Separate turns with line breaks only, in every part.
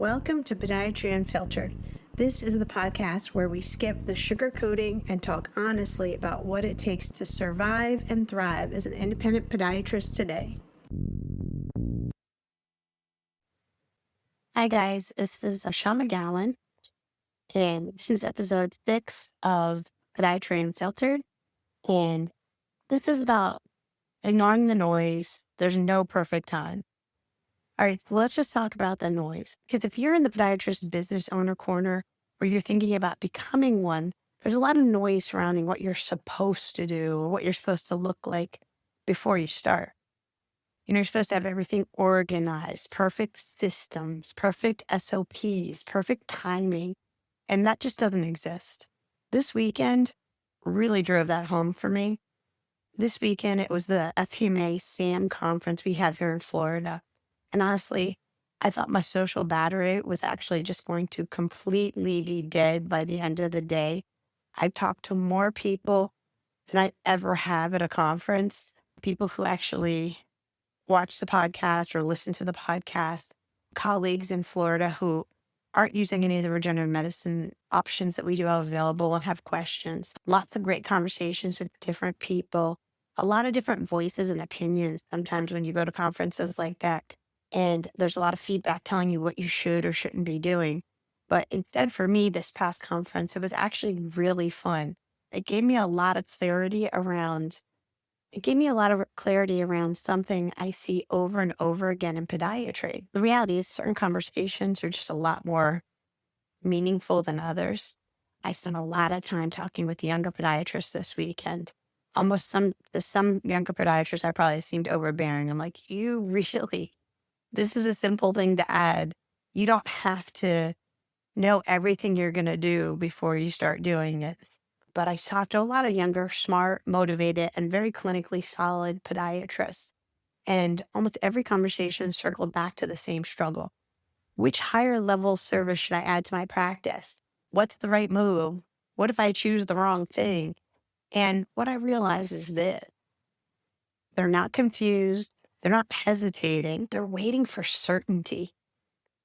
Welcome to Podiatry Unfiltered. This is the podcast where we skip the sugarcoating and talk honestly about what it takes to survive and thrive as an independent podiatrist today.
Hi guys, this is Michele McGowan, and this is episode 6 of Podiatry Unfiltered, and this is about ignoring the noise. There's no perfect time. All right, so let's just talk about the noise, because if you're in the podiatrist business owner corner, or you're thinking about becoming one, there's a lot of noise surrounding what you're supposed to do, or what you're supposed to look like before you start. You're supposed to have everything organized, perfect systems, perfect SOPs, perfect timing, and that just doesn't exist. This weekend really drove that home for me. This weekend, it was the FPMA SAM conference we have here in Florida. And honestly, I thought my social battery was actually just going to completely be dead by the end of the day. I talked to more people than I ever have at a conference, people who actually watch the podcast or listen to the podcast, colleagues in Florida who aren't using any of the regenerative medicine options that we do have available and have questions. Lots of great conversations with different people, a lot of different voices and opinions sometimes when you go to conferences like that. And there's a lot of feedback telling you what you should or shouldn't be doing. But instead, for me, this past conference, it was actually really fun. It gave me a lot of clarity around something I see over and over again in podiatry. The reality is certain conversations are just a lot more meaningful than others. I spent a lot of time talking with younger podiatrists this weekend. Almost some younger podiatrists I probably seemed overbearing. I'm like, this is a simple thing to add. You don't have to know everything you're going to do before you start doing it. But I talked to a lot of younger, smart, motivated, and very clinically solid podiatrists. And almost every conversation circled back to the same struggle. Which higher level service should I add to my practice? What's the right move? What if I choose the wrong thing? And what I realized is this: they're not confused. They're not hesitating. They're waiting for certainty.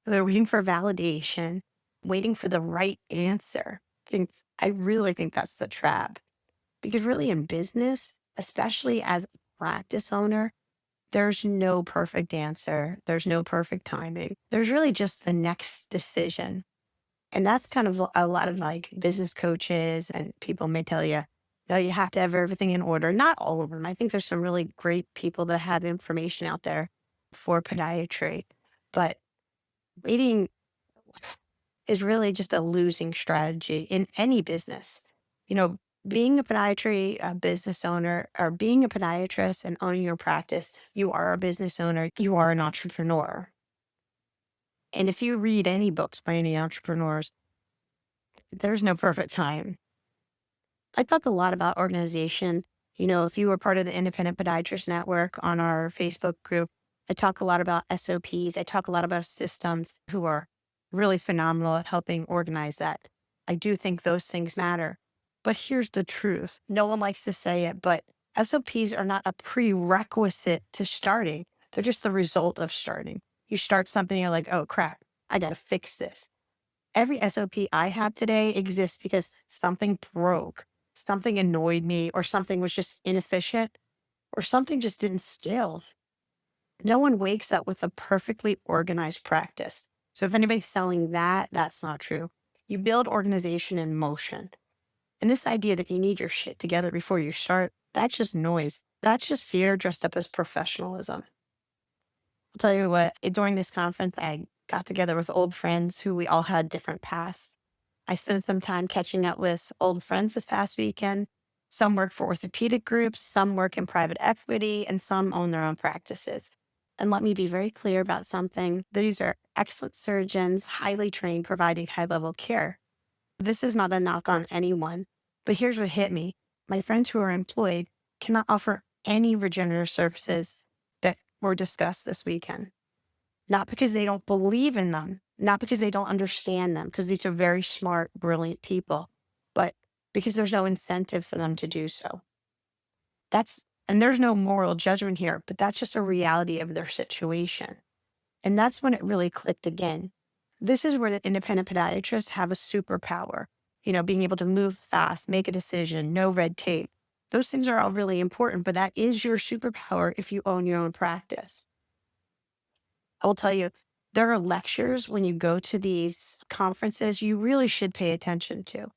They're waiting for validation, waiting for the right answer. And I really think that's the trap. Because really in business, especially as a practice owner, there's no perfect answer. There's no perfect timing. There's really just the next decision. And that's kind of a lot of like business coaches and people may tell you, no, you have to have everything in order. Not all of them. I think there's some really great people that have information out there for podiatry. But waiting is really just a losing strategy in any business. Being a podiatry business owner or being a podiatrist and owning your practice, you are a business owner, you are an entrepreneur. And if you read any books by any entrepreneurs, there's no perfect time. I talk a lot about organization. If you were part of the Independent Podiatrist Network on our Facebook group, I talk a lot about SOPs. I talk a lot about systems who are really phenomenal at helping organize that. I do think those things matter. But here's the truth. No one likes to say it, but SOPs are not a prerequisite to starting. They're just the result of starting. You start something, you're like, oh crap, I got to fix this. Every SOP I have today exists because something broke, something annoyed me, or something was just inefficient, or something just didn't scale. No one wakes up with a perfectly organized practice. So if anybody's selling that, that's not true. You build organization in motion. And this idea that you need your shit together before you start, that's just noise. That's just fear dressed up as professionalism. I'll tell you what, during this conference, I got together with old friends who we all had different paths. I spent some time catching up with old friends this past weekend. Some work for orthopedic groups, some work in private equity, and some own their own practices. And let me be very clear about something. These are excellent surgeons, highly trained, providing high-level care. This is not a knock on anyone, but here's what hit me. My friends who are employed cannot offer any regenerative services that were discussed this weekend. Not because they don't believe in them, not because they don't understand them, because these are very smart, brilliant people, but because there's no incentive for them to do so. And there's no moral judgment here, but that's just a reality of their situation. And that's when it really clicked again. This is where the independent podiatrists have a superpower. Being able to move fast, make a decision, no red tape. Those things are all really important, but that is your superpower if you own your own practice. I will tell you, there are lectures when you go to these conferences you really should pay attention to.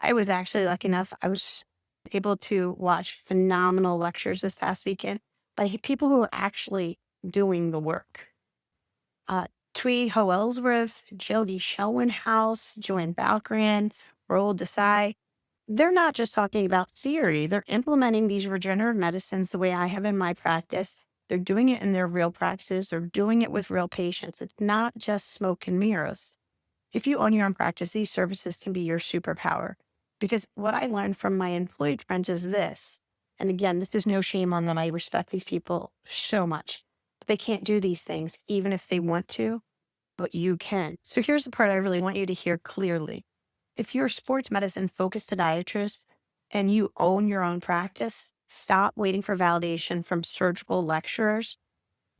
I was actually lucky enough, I was able to watch phenomenal lectures this past weekend by people who are actually doing the work. Twee Ho Ellsworth, Jody Schoenhaus, Joanne Balkran, Roel Desai. They're not just talking about theory. They're implementing these regenerative medicines the way I have in my practice. They're doing it in their real practices. They're doing it with real patients. It's not just smoke and mirrors. If you own your own practice, these services can be your superpower. Because what I learned from my employed friends is this, and again, this is no shame on them. I respect these people so much. But they can't do these things even if they want to, but you can. So here's the part I really want you to hear clearly. If you're a sports medicine focused podiatrist and you own your own practice, stop waiting for validation from surgical lecturers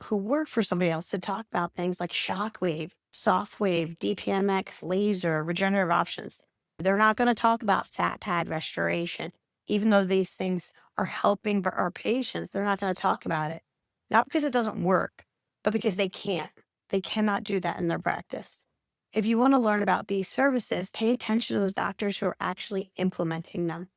who work for somebody else to talk about things like shockwave, soft wave, DPMX, laser, regenerative options. They're not going to talk about fat pad restoration, even though these things are helping our patients. They're not going to talk about it. Not because it doesn't work, but because they can't. They cannot do that in their practice. If you want to learn about these services, pay attention to those doctors who are actually implementing them.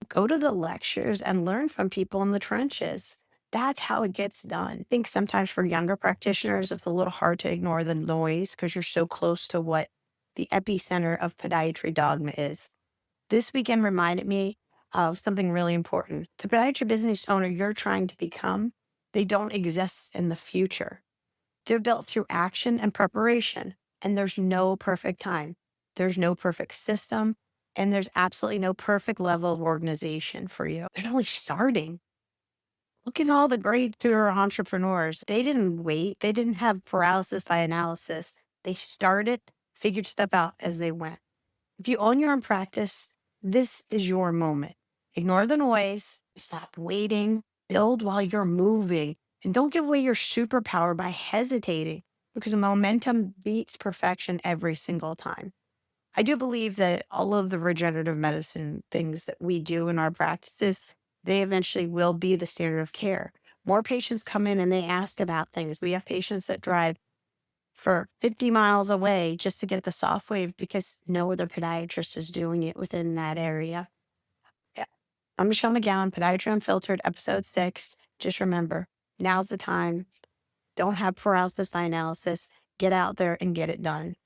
Go to the lectures and learn from people in the trenches. That's how it gets done. I think sometimes for younger practitioners, it's a little hard to ignore the noise because you're so close to what the epicenter of podiatry dogma is. This weekend reminded me of something really important. The podiatry business owner you're trying to become, they don't exist in the future. They're built through action and preparation, and there's no perfect time. There's no perfect system, and there's absolutely no perfect level of organization for you. They're only starting. Look at all the great entrepreneurs. They didn't wait. They didn't have paralysis by analysis. They started, figured stuff out as they went. If you own your own practice, this is your moment. Ignore the noise, stop waiting, build while you're moving, and don't give away your superpower by hesitating because momentum beats perfection every single time. I do believe that all of the regenerative medicine things that we do in our practices, they eventually will be the standard of care. More patients come in and they ask about things. We have patients that drive for 50 miles away just to get the soft wave because no other podiatrist is doing it within that area. Yeah. I'm Michele McGowan, Podiatry Unfiltered, episode 6. Just remember, now's the time. Don't have paralysis by analysis. Get out there and get it done.